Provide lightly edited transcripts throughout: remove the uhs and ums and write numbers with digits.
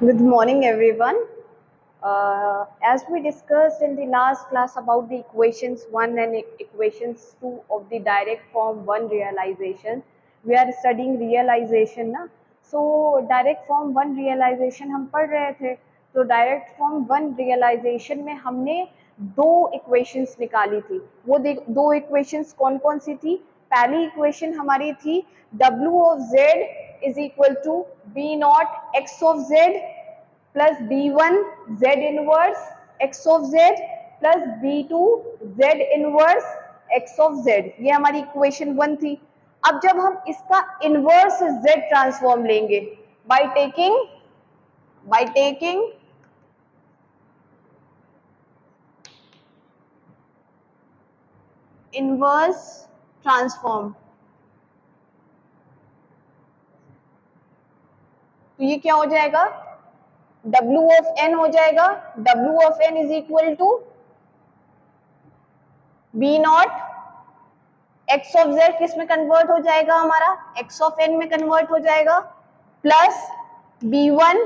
Good morning, everyone. As we discussed in the last class about the equations 1 and equations 2 of the direct form 1 realization, we are studying realization ना. So direct form 1 realization हम पढ़ रहे थे. तो direct form 1 realization में हमने दो equations निकाली थी. वो दो equations कौन कौन सी थी? पहली equation हमारी थी W of Z is equal to B naught X of Z plus B1 Z inverse X of Z plus B2 Z inverse X of Z. ये हमारी इक्वेशन 1 थी. अब जब हम इसका इनवर्स Z ट्रांसफॉर्म लेंगे बाय टेकिंग इनवर्स ट्रांसफॉर्म, तो ये क्या हो जाएगा? W of n हो जाएगा. W of n is equal to B not X of Z किस में कन्वर्ट हो जाएगा? हमारा X of n में कन्वर्ट हो जाएगा, plus B1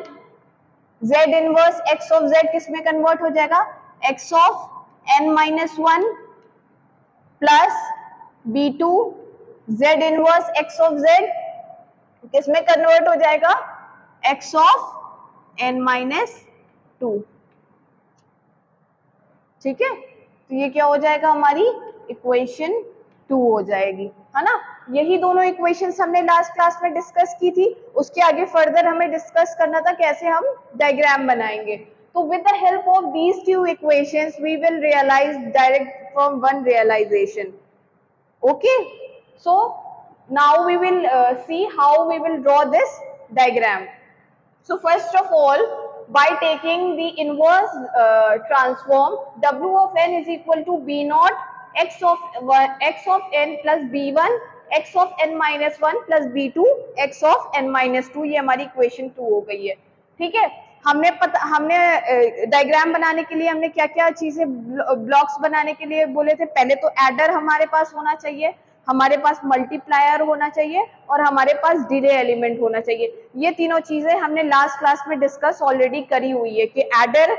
Z inverse X of Z किस में कन्वर्ट हो जाएगा? X of n minus 1 plus B2 Z inverse X of Z किस में कन्वर्ट हो जाएगा? X of n minus 2. ठीक है, तो ये क्या हो जाएगा? हमारी इक्वेशन 2 हो जाएगी, है ना. यही दोनों इक्वेशंस हमने लास्ट क्लास में डिस्कस की थी. उसके आगे फर्दर हमें डिस्कस करना था कैसे हम डायग्राम बनाएंगे. तो with the help of these two equations we will realise direct from one realisation. Okay, so now we will see how we will draw this diagram. So first of all, by taking the inverse transform, W of n is equal to B naught X of n plus B1 X of n minus 1 plus B2 X of n minus 2. ये हमारी equation 2 हो गई है. ठीक है, हमने diagram बनाने के लिए हमने क्या क्या चीजें ब्लॉक्स बनाने के लिए बोले थे. पहले तो एडर हमारे पास होना चाहिए, हमारे पास मल्टीप्लायर होना चाहिए और हमारे पास डिले एलिमेंट होना चाहिए. ये तीनों चीजें हमने लास्ट क्लास में डिस्कस ऑलरेडी करी हुई है कि एडर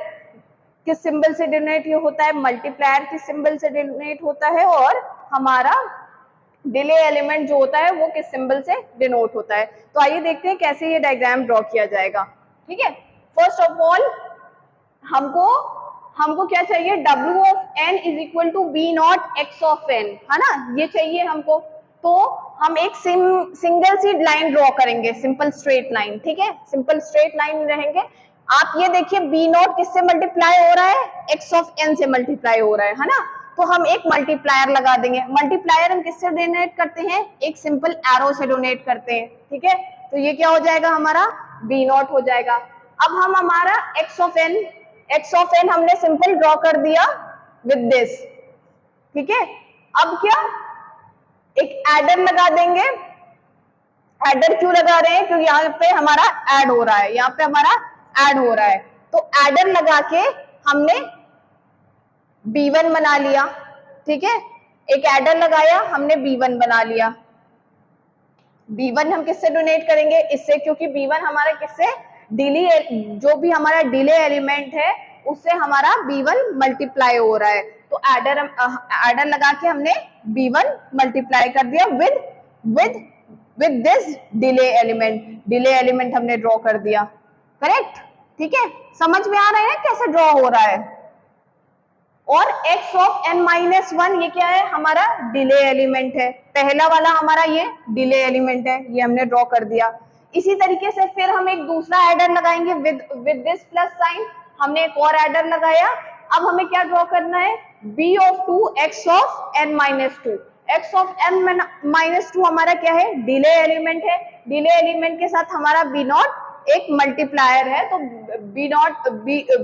किस सिंबल से डिनोट होता है, मल्टीप्लायर किस सिंबल से डिनोट होता है और हमारा डिले एलिमेंट जो होता है वो किस सिंबल से डिनोट होता है. तो आइए देखते हैं कैसे ये डायग्राम ड्रॉ किया जाएगा. ठीक है, फर्स्ट ऑफ ऑल हमको क्या चाहिए? W of n is equal to B not X of n, है ना, ये चाहिए हमको. तो हम एक सिंगल सी लाइन ड्रॉ करेंगे, सिंपल स्ट्रेट लाइन. ठीक है, सिंपल स्ट्रेट लाइन रहेंगे. आप ये देखिए B नॉट किससे मल्टीप्लाई हो रहा है? X of n से मल्टीप्लाई हो रहा है ना. तो हम एक मल्टीप्लायर लगा देंगे. मल्टीप्लायर हम किससे डोनेट करते हैं? एक सिंपल एरो से डोनेट करते हैं. ठीक है, तो ये क्या हो जाएगा? हमारा B नॉट हो जाएगा. अब हम हमारा X of n हमने सिंपल ड्रॉ कर दिया विद दिस. ठीक है, अब क्या? एक एडर लगा देंगे. एडर क्यों लगा रहे हैं? क्योंकि यहाँ पे हमारा ऐड हो रहा है, यहाँ पे हमारा ऐड हो रहा है. तो एडर लगा के हमने B1 बना लिया. ठीक है, एक एडर लगाया, हमने B1 बना लिया. B1 हम किससे डोनेट करेंगे? इससे, क्योंकि B1 हमारा किससे डिले, जो भी हमारा डिले एलिमेंट है उससे हमारा B1 मल्टीप्लाई हो रहा है. तो एडर लगा के हमने B1 मल्टीप्लाई कर दिया with this delay element. Delay element हमने ड्रॉ कर दिया. करेक्ट? ठीक है, समझ में आ रहा है कैसे ड्रॉ हो रहा है. और X of n माइनस 1 ये क्या है? हमारा डिले एलिमेंट है. पहला वाला हमारा ये डिले एलिमेंट है, ये हमने ड्रॉ कर दिया. इसी तरीके से फिर हम एक दूसरा एडर लगाएंगे विद दिस प्लस साइन. हमने एक और एडर लगाया. अब हमें क्या ड्रॉ करना है? B of 2 X of n minus 2. X of n minus 2 हमारा क्या है? डिले एलिमेंट है. डिले एलिमेंट के साथ हमारा B नॉट एक मल्टीप्लायर है, तो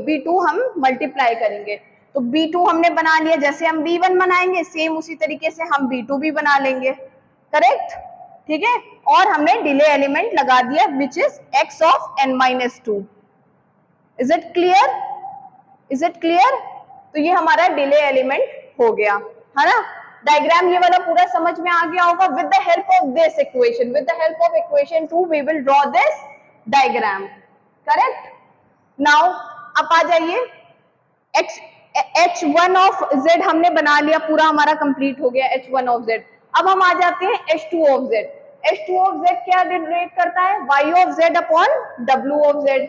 B2 हम मल्टीप्लाई करेंगे. तो B2 हमने बना लिया. जैसे हम B1 बनाएंगे सेम उसी तरीके से हम B2 भी बना लेंगे. करेक्ट? ठीक है, और हमने डिले एलिमेंट लगा दिया which is X of n minus 2. Is it clear? Is it clear? तो ये हमारा डिले एलिमेंट हो गया, है ना. डायग्राम ये वाला पूरा समझ में आ गया होगा. With the help of this equation, with the help of equation 2 we will draw this diagram. Correct? Now अब आ जाइए, H1 ऑफ Z हमने बना लिया, पूरा हमारा कंप्लीट हो गया H1 ऑफ Z। अब हम आ जाते हैं H2 of Z। H2 of Z क्या रिलेट करता है, Y of Z upon W of Z।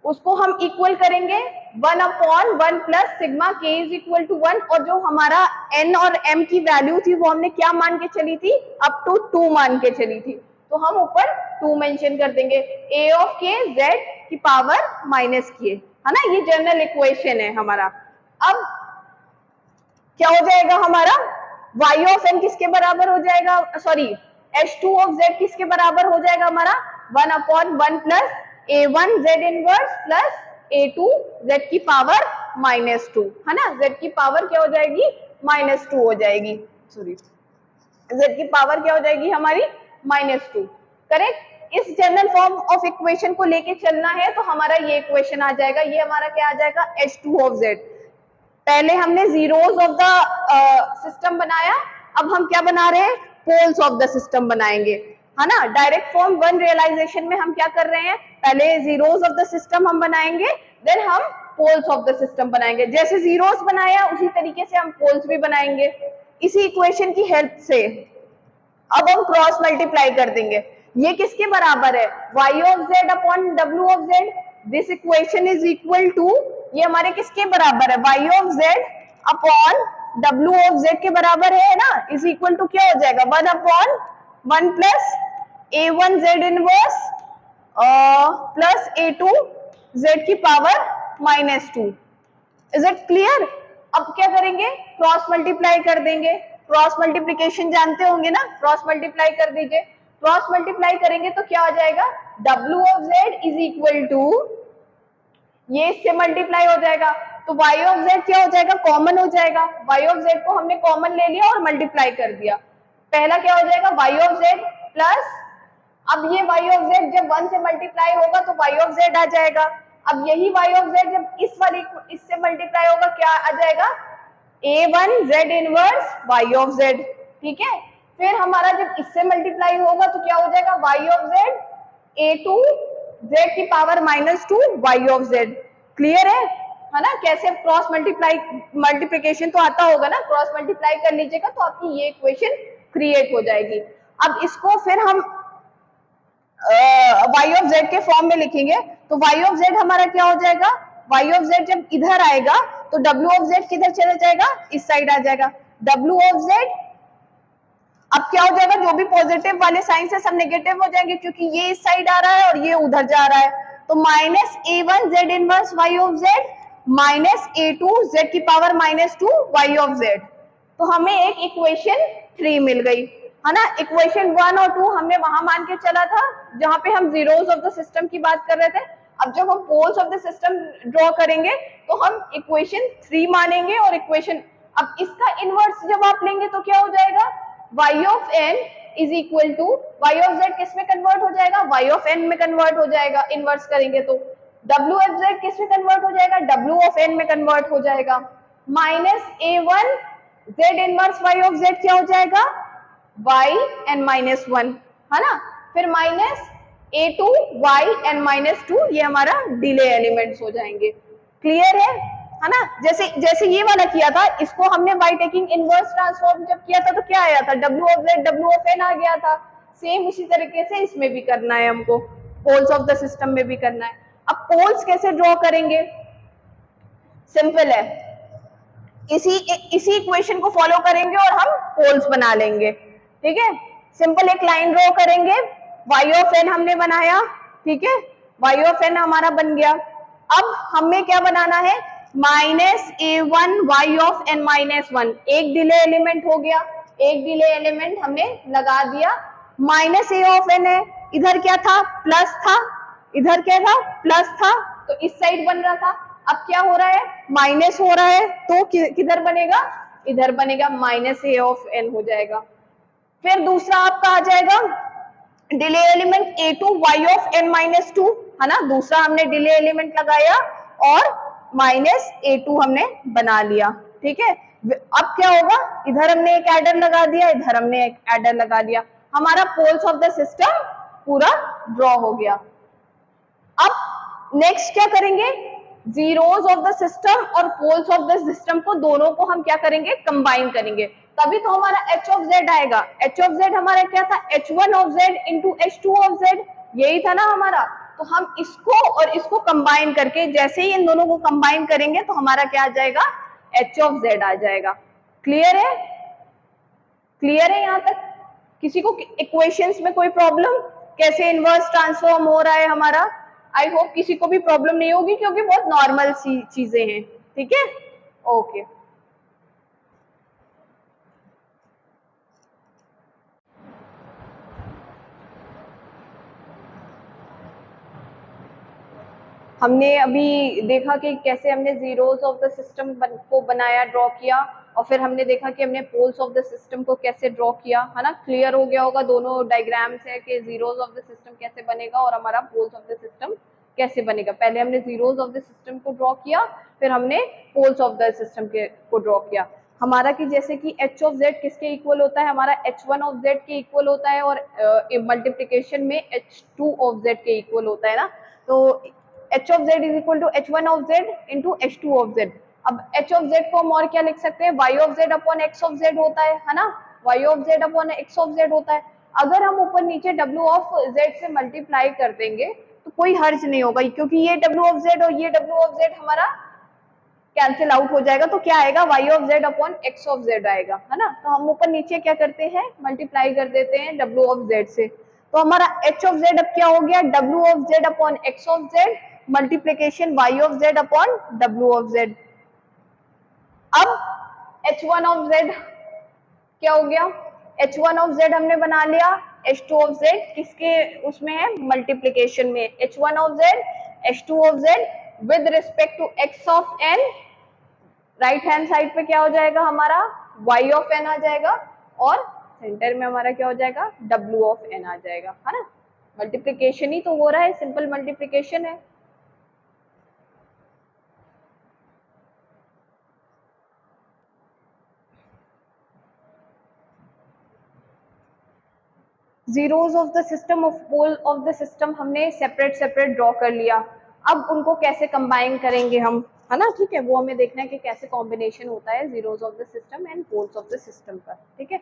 उसको हम इक्वल करेंगे 1 upon 1 plus sigma K is equal to 1, और जो हमारा N और M की वैल्यू थी वो हमने क्या मान के चली थी, अप टू 2 मान के चली थी, तो हम ऊपर 2 मेंशन कर देंगे। A ऑफ K Z की पावर माइनस K, है ना, ये जनरल इक्वेशन है हमारा। अब क्या हो जाएगा हमारा, y ऑफ n किसके बराबर हो जाएगा, सॉरी H2 ऑफ Z किसके बराबर हो जाएगा हमारा, 1 upon 1 plus A1 Z inverse plus A2 Z की पावर माइनस 2, है ना, Z की पावर क्या हो जाएगी, माइनस 2 हो जाएगी, सॉरी Z की पावर क्या हो जाएगी हमारी, माइनस 2, करेक्ट। इस जनरल फॉर्म ऑफ इक्वेशन को लेके चलना है तो हमारा ये इक्वेशन आ जाएगा, ये हमारा क्या आ जाएगा, H2 ऑफ Z। पहले हमने जीरोस ऑफ द सिस्टम बनाया, अब हम क्या बना रहे हैं, पोल्स ऑफ द सिस्टम बनाएंगे, है ना। डायरेक्ट फॉर्म वन रियलाइजेशन में हम क्या कर रहे हैं, पहले जीरोस ऑफ द सिस्टम हम बनाएंगे, देन हम पोल्स ऑफ द सिस्टम बनाएंगे। जैसे जीरोस बनाया उसी तरीके से हम पोल्स भी बनाएंगे, इसी इक्वेशन की हेल्प से। अब हम क्रॉस मल्टीप्लाई कर देंगे, ये किसके बराबर है, y of z upon w of z। This equation is equal to, ये हमारे किसके बराबर है, y of z upon w of z के बराबर है ना, इज इक्वल टू क्या हो जाएगा, 1 upon 1 plus a1 z inverse plus a2 z की power minus 2। Is it clear. अब क्या करेंगे, क्रॉस मल्टीप्लाई कर देंगे, क्रॉस मल्टीप्लीकेशन जानते होंगे ना, क्रॉस मल्टीप्लाई कर दीजिए। क्रॉस मल्टीप्लाई करेंगे तो क्या आ जाएगा, W of Z is equal to, ये इससे मल्टीप्लाई हो जाएगा तो Y ऑफ Z क्या हो जाएगा, कॉमन हो जाएगा। Y ऑफ Z को हमने कॉमन ले लिया और मल्टीप्लाई कर दिया, पहला क्या हो जाएगा, Y ऑफ Z प्लस, अब ये Y ऑफ Z जब 1 से मल्टीप्लाई होगा तो Y ऑफ Z आ जाएगा। अब यही Y ऑफ Z जब इस वाली इससे मल्टीप्लाई होगा क्या आ जाएगा, A1 Z inverse Y of Z, ठीक है। फिर हमारा जब इससे मल्टीप्लाई होगा तो क्या हो जाएगा, Y of Z A2 Z की power minus 2 Y of Z। Clear है ना, कैसे क्रॉस मल्टीप्लाई, मल्टीप्लिकेशन तो आता होगा ना, क्रॉस मल्टीप्लाई कर लीजिएगा तो आपकी ये इक्वेशन क्रिएट हो जाएगी। अब इसको फिर हम y ऑफ z के फॉर्म में लिखेंगे तो y ऑफ z हमारा क्या हो जाएगा, y ऑफ z जब इधर आएगा तो w ऑफ z किधर चला जाएगा, इस साइड आ जाएगा, w ऑफ z। अब क्या हो जाएगा, जो भी पॉजिटिव वाले साइन से सब नेगेटिव हो जाएंगे क्योंकि ये इस साइड आ रहा है और ये उधर जा रहा है, तो minus a1 z inverse y of z minus a2 z की power minus 2 y of z। तो हमें एक इक्वेशन 3 मिल गई, है ना। इक्वेशन 1 और 2 हमने वहां मान के चला था जहां पे हम जीरोस ऑफ द सिस्टम की बात कर रहे थे। अब जब हम poles of the system draw करेंगे तो हम इक्वेशन 3 मानेंगे और इक्वेशन, अब इसका इनवर्स जब आप लेंगे तो क्या हो जाएगा, y of n is equal to, y of z किस में कन्वर्ट हो जाएगा, y ऑफ n में कन्वर्ट हो जाएगा, इनवर्स करेंगे तो w ऑफ z किस में कन्वर्ट हो जाएगा, w ऑफ n में कन्वर्ट हो जाएगा, minus a1 z inverse y of z क्या हो जाएगा, y n माइनस 1, है ना। फिर minus a2 y n minus 2, ये हमारा डिले एलिमेंट्स हो जाएंगे। क्लियर है ना। जैसे ये वाला किया था, इसको हमने बाय टेकिंग इनवर्स ट्रांसफॉर्म जब किया था तो क्या आया था, w of z w of n आ गया था। सेम उसी तरीके से इसमें भी करना है हमको, पोल्स ऑफ द सिस्टम में भी करना है। अब पोल्स कैसे ड्रॉ करेंगे, सिंपल है, इसी इक्वेशन को फॉलो करेंगे और हम पोल्स बना लेंगे, ठीक है। सिंपल एक लाइन ड्रॉ करेंगे, y ऑफ n हमने बनाया, ठीक है, y ऑफ n हमारा बन गया। अब हमें क्या बनाना है, minus a1 y of n minus 1, एक डिले एलिमेंट हो गया, एक डिले एलिमेंट हमने लगा दिया। माइनस a ऑफ n है, इधर क्या था, प्लस था, इधर क्या था, प्लस था, तो इस साइड बन रहा था। अब क्या हो रहा है, माइनस हो रहा है, तो किधर बनेगा, इधर बनेगा, माइनस a ऑफ n हो जाएगा। फिर दूसरा आपका आ जाएगा delay element a2 y of n minus 2, है ना, दूसरा हमने डिले एलिमेंट लगाया और माइनस a2 हमने बना लिया, ठीक है। अब क्या होगा, इधर हमने एक एडर लगा दिया, इधर हमने एक एडर लगा दिया, हमारा पोल्स ऑफ द सिस्टम पूरा ड्रॉ हो गया। अब नेक्स्ट क्या करेंगे, जीरोस ऑफ द सिस्टम और पोल्स ऑफ द सिस्टम को दोनों को हम क्या करेंगे, कंबाइन करेंगे, तभी तो हमारा h ऑफ z आएगा। h ऑफ z हमारा क्या था, h1 of z into h2 of z, यही था ना हमारा। तो हम इसको और इसको कंबाइन करके, जैसे ही इन दोनों को कंबाइन करेंगे तो हमारा क्या आ जाएगा, h ऑफ z आ जाएगा। क्लियर है, क्लियर है यहाँ तक? किसी को इक्वेशंस में कोई प्रॉब्लम, कैसे इनवर्स ट्रांसफॉर्म हो रहा है हमारा? आई होप किसी को भी प्रॉब्लम नहीं होगी, क्योंकि बहुत नॉर्मल सी चीजें हैं। ठीक है, ओके। हमने अभी देखा कि कैसे हमने जीरोस ऑफ द सिस्टम को बनाया, ड्रॉ किया, और फिर हमने देखा कि हमने पोल्स ऑफ द सिस्टम को कैसे ड्रॉ किया, है ना। क्लियर हो गया होगा दोनों डायग्राम से कि जीरोस ऑफ द सिस्टम कैसे बनेगा और हमारा पोल्स ऑफ द सिस्टम कैसे बनेगा। पहले हमने जीरोस ऑफ द सिस्टम को ड्रॉ किया, फिर हमने पोल्स ऑफ द सिस्टम को ड्रॉ किया। हमारा कि जैसे कि h ऑफ z किसके इक्वल होता है, हमारा h1 ऑफ z के इक्वल होता है, और मल्टीप्लीकेशन में h2 ऑफ z के इक्वल होता है ना। तो h of z is equal to h1 of z into h2 of z। अब h ऑफ z को हम और क्या लिख सकते हैं, y of z upon x of z होता है ना, y of z upon x of z होता है। अगर हम ऊपर नीचे w ऑफ z से मल्टीप्लाई कर देंगे तो कोई हर्ज नहीं होगा, क्योंकि ये w ऑफ z और ये w ऑफ z हमारा कैंसिल आउट हो जाएगा। तो क्या आएगा, y of z upon x of z आएगा, है ना। तो हम ऊपर नीचे क्या करते हैं, मल्टीप्लाई कर देते हैं w ऑफ z से। तो हमारा h ऑफ z अब क्या हो गया, w of z upon x of z multiplication y of z upon w of z। अब h1 ऑफ z क्या हो गया, h1 ऑफ z हमने बना लिया, h2 ऑफ z किसके उसमें है, मल्टीप्लीकेशन में, h1 of z h2 of z with respect to x of n, right hand side पे क्या हो जाएगा हमारा, y ऑफ n आ जाएगा, और सेंटर में हमारा क्या हो जाएगा, w ऑफ n आ जाएगा, है ना। मल्टीप्लीकेशन ही तो हो रहा है, सिंपल मल्टीप्लीकेशन है। Zeros of the system of pole of the system हमने सेपरेट सेपरेट ड्रॉ कर लिया। अब उनको कैसे कंबाइन करेंगे हम, है ना, ठीक है, वो हमें देखना है कि कैसे कॉम्बिनेशन होता है zeros of the system and poles of the system का। ठीक है,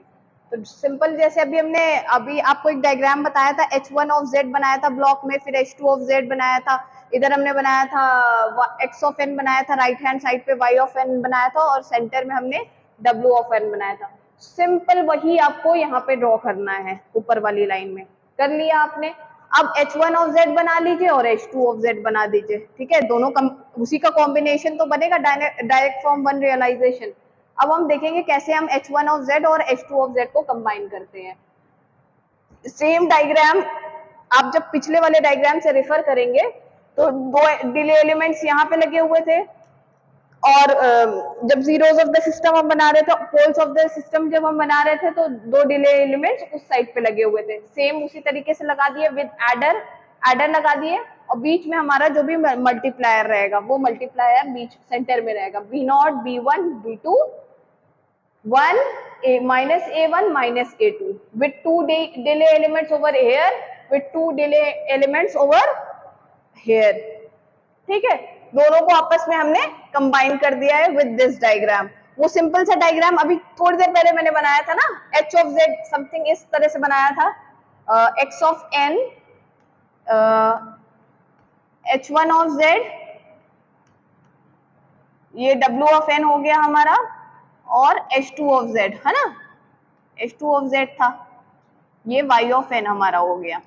तो सिंपल जैसे अभी आपको एक डायग्राम बताया था, h1 ऑफ z बनाया था ब्लॉक में, फिर h2 ऑफ z बनाया था, इधर हमने बनाया था x ऑफ n बनाया था, राइट हैंड साइड पे y ऑफ n बनाया था, और सेंटर में हमने w ऑफ n बनाया था। सिंपल वही आपको यहाँ पे ड्रॉ करना है, ऊपर वाली लाइन में कर लिया आपने। अब h1 ऑफ z बना लीजिए और h2 ऑफ z बना दीजिए। ठीक है, दोनों उसी का कॉम्बिनेशन तो बनेगा, डायरेक्ट फॉर्म वन रियलाइजेशन। अब हम देखेंगे कैसे हम h1 ऑफ z और h2 ऑफ z को कंबाइन करते हैं। सेम डायग्राम आप जब पिछले वाले डायग्राम से रेफर करेंगे तो दो डिले एलिमेंट्स यहाँ पे लगे हुए थे, और जब जीरोस ऑफ द सिस्टम हम बना रहे थे, पोल्स ऑफ द सिस्टम जब हम बना रहे थे, तो दो डिले एलिमेंट्स उस साइड पे लगे हुए थे, सेम उसी तरीके से लगा दिए विद एडर लगा दिए, और बीच में हमारा जो भी मल्टीप्लायर रहेगा वो मल्टीप्लायर बीच सेंटर में रहेगा, b0 b1 b2 1 minus a1 minus a2 with two delay elements over here, with two delay elements over here। ठीक है, दोनों को आपस में हमने कंबाइन कर दिया है विद दिस डायग्राम। वो सिंपल सा डायग्राम अभी थोड़ी देर पहले मैंने बनाया था ना, h ऑफ z समथिंग इस तरह से बनाया था, x of n h1 of z, ये w ऑफ n हो गया हमारा, और h2 ऑफ z, है ना, h2 ऑफ z था, ये y ऑफ n हमारा हो गया।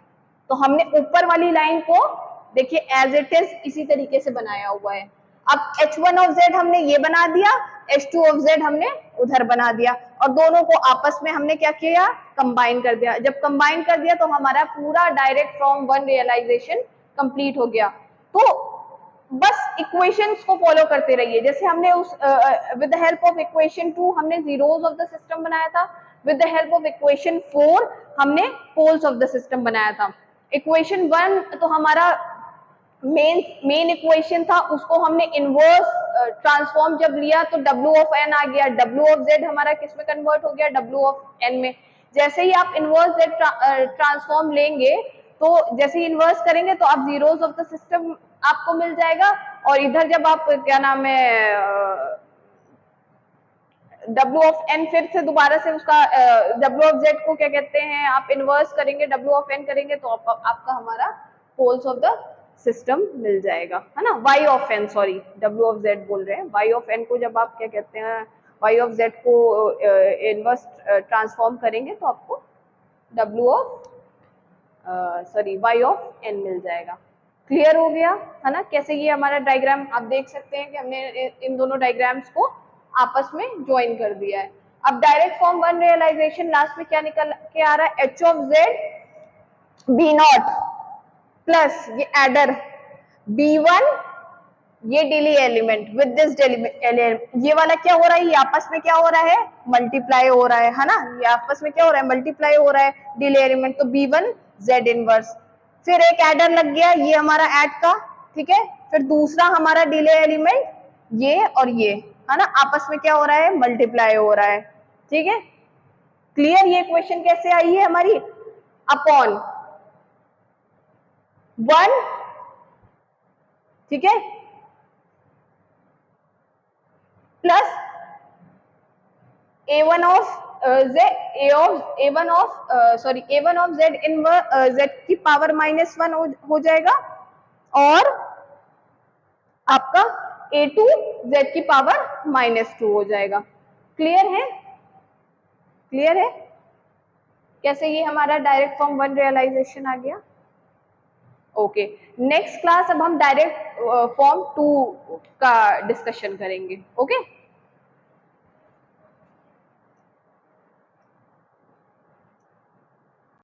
तो हमने ऊपर वाली लाइन को देखिए एज इट इज इसी तरीके से बनाया हुआ है। अब h1 ऑफ z हमने ये बना दिया, h2 ऑफ z हमने उधर बना दिया, और दोनों को आपस में हमने क्या किया, कंबाइन कर दिया। जब कंबाइन कर दिया तो हमारा पूरा direct from one realisation complete हो गया। तो बस इक्वेशंस को फॉलो करते रहिए, जैसे हमने उस with the help of equation 2 हमने जीरोस ऑफ द सिस्टम बनाया था, with the help of equation 4 हमने पोल्स ऑफ द सिस्टम बनाया था। इक्वेशन 1 तो हमारा मेन इक्वेशन था, उसको हमने इनवर्स ट्रांसफॉर्म जब लिया तो w ऑफ n आ गया, w ऑफ z हमारा किस में कन्वर्ट हो गया, w ऑफ n में। जैसे ही आप इनवर्स z ट्रांसफॉर्म लेंगे, तो जैसे ही इनवर्स करेंगे तो आप जीरोस ऑफ द सिस्टम आपको मिल जाएगा। और इधर जब आप क्या नाम है W ऑफ n फिर से दोबारा से उसका W ऑफ z को क्या कहते हैं, आप इनवर्स करेंगे, W ऑफ n करेंगे तो आपका हमारा पोल्स ऑफ द सिस्टम मिल जाएगा, है ना। Y of n, sorry W of z बोल रहे हैं, Y ऑफ n को जब आप क्या कहते हैं Y ऑफ z को इनवर्स ट्रांसफॉर्म करेंगे तो आपको W of sorry Y of n मिल जाएगा। क्लियर हो गया, है ना। कैसे ये हमारा डायग्राम आप देख सकते हैं कि हमने इन दोनों डायग्राम्स को आपस में ज्वाइन कर दिया है। अब direct form one realisation last में क्या निकल के आ रहा है, H of Z B not plus ये एडर B1 ये डेली एलिमेंट विद दिस ये वाला क्या हो रहा है, ये आपस में क्या हो रहा है, मल्टीप्लाई हो रहा है ना। ये आपस में क्या हो रहा है, मल्टीप्लाई हो रहा है डेली एलिमेंट, तो B1 Z इनवर्स, फिर एक एडर लग गया ये हमारा ऐड का, ठीक है। फिर दूसरा हमारा डिले एलिमेंट ये और ये, है ना, आपस में क्या हो रहा है, मल्टीप्लाई हो रहा है, ठीक है। क्लियर, ये क्वेश्चन कैसे आई है हमारी, अपॉन 1, ठीक है, plus A1 of A1 of Z inverse Z की पावर -1 हो जाएगा, और आपका A2 Z की पावर -2 हो जाएगा। क्लियर है, क्लियर है कैसे ये हमारा डायरेक्ट फॉर्म वन रियलाइजेशन आ गया। ओके, नेक्स्ट क्लास अब हम डायरेक्ट फॉर्म 2 का डिस्कशन करेंगे। ओके।